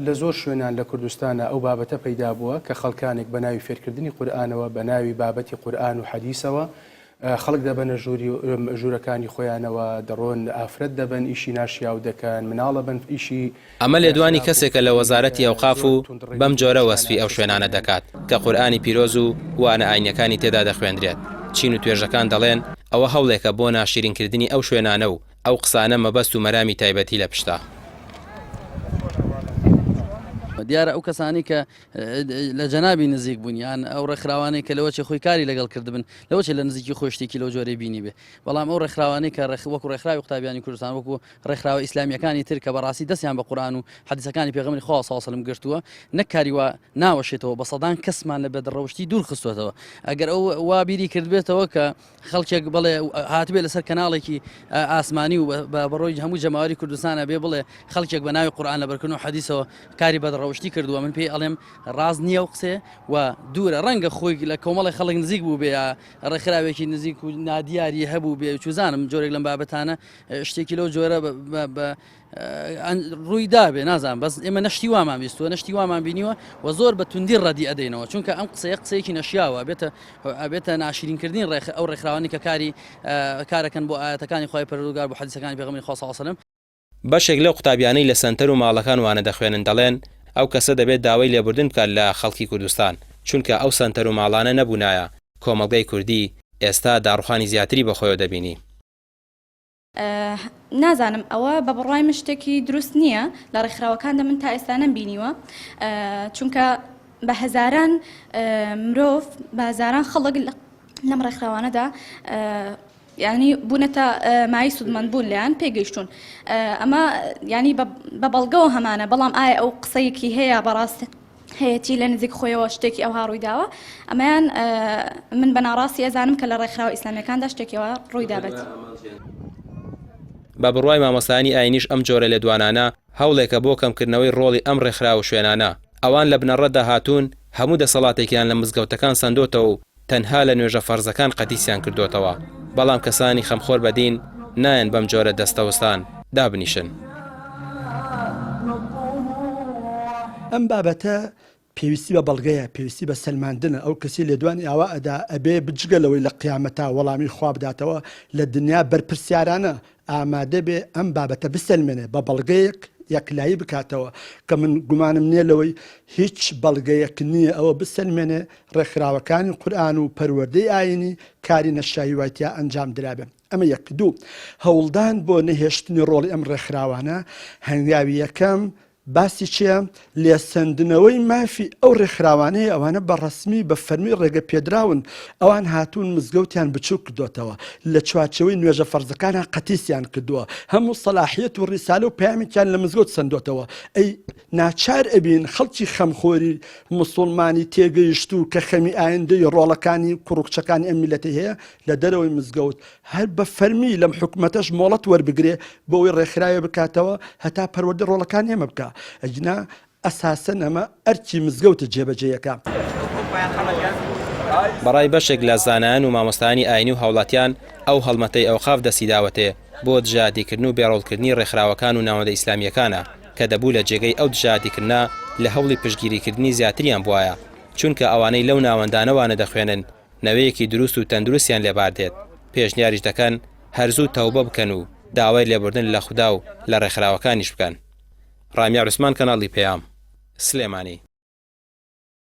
لە زۆر شوێنان لە کوردستانە ئەو بابەتە پەیدا بووە کە خەڵکانێک بە ناوی فێرکردنی قورئانەوە بە ناوی بابەتی قورئان و حەدیثەوە خەڵک دەبەنە ژوورەکانی خۆیانەوە دەڕۆن ئافرەت دەبن ئیشی ناشیاو دەکەن مناڵە بن ئیشی ئەمە لێدوانی کەسێکە لە وەزارەتی ئەوقاف و بەم جۆرە وەسفی ئەو شوێنانە دەکات کە قورئانی پیرۆز و وانە ئاینەکانی تێدا دەخوێندرێت. چین و توێژەکان دەڵێن ئەوە هەوڵێکە بۆ ناشرینکردنی ئەو شوێنانە و ئەو قسانە مەبەست و مەرامی تایبەتی لە پشتا. دیارە ئەو کەسانی کە لە جەنابی نزیک بوون یان ئەو ڕێکخراوانەی کە لەوەی خۆی کاری لەگەڵ کردبن لەوە لە نزیکی خۆشتێکی لەو جۆرەی بینی بێ بەڵام ئەو ڕێکخراوانەی کە وەکو ڕێکخراوی قوتابیانی کوردستان وەکو ڕێکخراوە ئیسلامیەکانی تر کە بەڕاستی دەستیان بە قورئان و حەدیثەکانی پێغەمبەری خوا صلی الله علیه و سلم گرتووە نەکاری وا ناوەشێتەوە بە سەدان کەسمان لە بێدڕەوشتی دوور خستوێتەوە. ئەگەر ئەو وا بیری کردبێتەوە کە خەڵکێک بڵێ هاتبێ لەسەر کەناڵێکی ئاسمانی و بەڕۆی هەموو جەماوەری کوردستانە بێ بڵێ خەڵکێک بە ناوی قورئان لەبەرکردن و حەدیثەوە کاری بەدڕەوشتی کردووە من پێی ئەڵێم ڕاز نییە و قسێ و دوورە ڕەنگە خۆی لە کۆمەڵی خەڵک نزیک بوو بێ ڕێکخراوێکی نزیک و نادیاری هەبوو بێ چوزانم جۆرێک لەم بابەتانە شتێکی لەو جۆرە ڕوویدا بێ نازانم بەس ئێمە نەشتی وامان بیستووە نەشتی وامان بینیوە و زۆر بە توندی ڕەدی ئەدەینەوە چونکە ئەم قسەیەکی نەشیاوە ئەبێتە ناشرینکردنی ئەو ڕێکخراوانی کە کارەکەن بۆ ئاەتەکانی خوای پەروەردگار بۆ حەدیثەکانی پێغەمبەری خوا صلی الله علیه و سلم. بەشێک لەو قوتابیانەی لە سەنتەر و ماڵەکان وانە دەخوێنن دەڵێن ئەو کەسە دەبێت داوای لێبوردن بکات لە خەڵکی کوردستان چونکە ئەو سەنتەر و ماڵانە نەبوونایە کۆمەڵگەی کوردی ئێستا داڕوخانی زیاتری بەخۆیەوە دەبینی. نازانم ئەوە بە بڕای من شتێکی دروست نییە لە ڕێکخراوەکاندا من تا ئێستا نەمبینیوە چونکە بە هەزاران مرۆڤ بە هەزاران خەڵک لەم ڕێکخراوانەدا ینی بوونەتە مای سودمەندبوون لەیان پێگەیشتون ئەمە ینی بە بەڵگەوە هەمانە بەڵام ئایا ئەو قسەیەکی هەیە بەڕاستی هەیەی لە نزیک خۆیەوە شتێکی ئەوها ڕوویداوە ئەمەیان من بە ناڕاستی ئەزانم کە لە ڕێکخراوە ئیسلامیەکاندا شتێکەوە ڕوویدابێت. بە بڕوای مامۆستایانی ئاینیش ئەم جۆرە لێدوانانە هەوڵێکە بۆ کەمکردنەوەی ڕۆڵی ئەم ڕێکخراوە شوێنانە ئەوان لە بنەڕەتدا هاتوون هەموو دەسەڵاتێکیان لە مزگەوتەکان سندۆتەوە و تەنها لە نوێژە فەرزەکان قەتیسیان کردوتەوە بەڵام کەسانی خەمخۆر بەدین نایەن بەم جۆرە دەستەوەستان دابنیشن. ئەم بابەتە پێویستی بە بەڵگەیە پێویستی بە سەلماندنە ئەو کەسی لێدوانی ئاوا ئەدا ئەبێ بجگەلەوەی لە قیامەتا وەڵامی خوا بداتەوە لە دنیا بەرپرسیارانە ئامادە بێ ئەم بابەتە بسەلمێنێ بە بەڵگەیەک یەکلایی بکاتەوە کە من گومانم نییە لەوەی هیچ بەڵگەیەک نییە ئەوە بسەلمێنێ ڕێکخراوەکانی قورئان و پەروەردەی ئاینی کاری نەشایی وایتیا ئەنجام درابێ. ئەمە یەک دوو هەوڵدان بۆ نەهێشتنی ڕۆڵی ئەم ڕێکخراوانە هەنگاوی یەکەم باسی چیە لێسەندنەوەی مافی ئەو ڕێکخراوانەیە ئەوانە بە ڕەسمی بە فەرمی ڕێگە پێدراون ئەوان هاتوون مزگەوتیان بچوو کردوتەوە لە چوارچەوەی نوێژە فەرزەکانە قەتیسیان کردووە هەموو سەلاحیەت و ڕیسالە و پەیامێکیان لە مزگەوت سندۆتەوە ئەی ناچار ئەبین خەڵکی خەمخۆری موسڵمانی تێگەیشت و کە خەمی ئایندەی ڕۆڵەکانی کوڕکچەکانی ئەم میلەتی هەیە لە دەرەوەی مزگەوت هەر بە فەرمی لەم حکومەتەش مۆڵەت وەربگرێ بۆ ئەوەی ڕێکخراوێ بکاتەوە هەتا پەروەردەی ڕۆڵەکان ئێمە بکە ئەجنا ئەساسەن ئەمە ئەرکی مزگەوتە جێبەجێیەکە. بەڕای بەشێک لە زانایان و مامۆستایانی ئاینی و هاوڵاتیان ئەو هەڵمەتەی ئەوقاف دەسیداوەتێ بۆ دژادیکردن و بێڕۆڵکردنی ڕێکخراوەکان و ناوەندە ئیسلامیەکانە کە دەبوو لە جێگەی ئەو دژادیکردنا لە هەوڵی پشتگیریکردنی زیاتریان بواە چونکە ئەوانەی لەو ناوەندانەوانە دەخوێنن نەوەیەکی دروست و تەندروستیان لێباردێت پێشنیاریش دەکەن هەرزوو تەوبە بکەن و داوای لێبوردن لە خودا و لە ڕێکخراوەکانیش بکەن. ڕامیار عوسمان کەناڵی پێام سلێمانی.